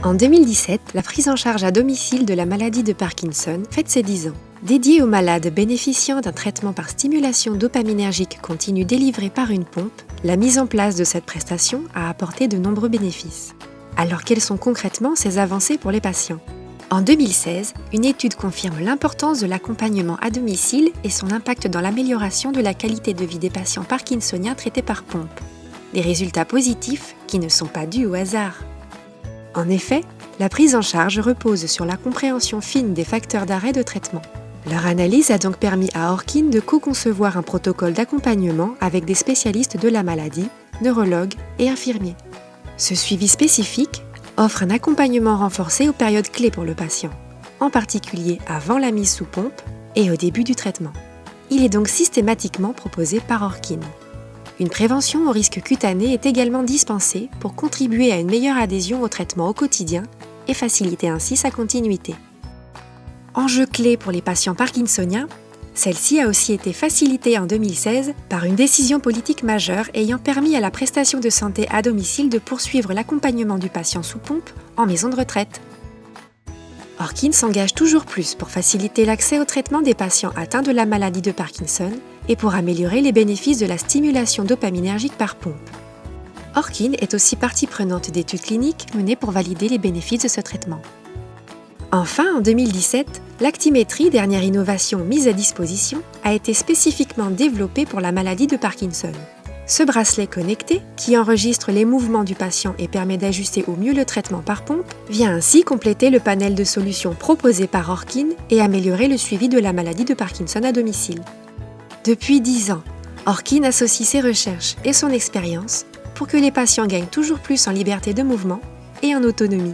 En 2017, la prise en charge à domicile de la maladie de Parkinson fête ses 10 ans. Dédiée aux malades bénéficiant d'un traitement par stimulation dopaminergique continue délivré par une pompe, la mise en place de cette prestation a apporté de nombreux bénéfices. Alors quelles sont concrètement ces avancées pour les patients ? En 2016, une étude confirme l'importance de l'accompagnement à domicile et son impact dans l'amélioration de la qualité de vie des patients parkinsoniens traités par pompe. Des résultats positifs qui ne sont pas dus au hasard. En effet, la prise en charge repose sur la compréhension fine des facteurs d'arrêt de traitement. Leur analyse a donc permis à Orkin de co-concevoir un protocole d'accompagnement avec des spécialistes de la maladie, neurologues et infirmiers. Ce suivi spécifique offre un accompagnement renforcé aux périodes clés pour le patient, en particulier avant la mise sous pompe et au début du traitement. Il est donc systématiquement proposé par Orkin. Une prévention au risque cutané est également dispensée pour contribuer à une meilleure adhésion au traitement au quotidien et faciliter ainsi sa continuité. Enjeu clé pour les patients parkinsoniens, celle-ci a aussi été facilitée en 2016 par une décision politique majeure ayant permis à la prestation de santé à domicile de poursuivre l'accompagnement du patient sous pompe en maison de retraite. Orkin s'engage toujours plus pour faciliter l'accès au traitement des patients atteints de la maladie de Parkinson et pour améliorer les bénéfices de la stimulation dopaminergique par pompe. Orkin est aussi partie prenante d'études cliniques menées pour valider les bénéfices de ce traitement. Enfin, en 2017, l'actimétrie, dernière innovation mise à disposition, a été spécifiquement développée pour la maladie de Parkinson. Ce bracelet connecté, qui enregistre les mouvements du patient et permet d'ajuster au mieux le traitement par pompe, vient ainsi compléter le panel de solutions proposées par Orkin et améliorer le suivi de la maladie de Parkinson à domicile. Depuis 10 ans, Orkin associe ses recherches et son expérience pour que les patients gagnent toujours plus en liberté de mouvement et en autonomie.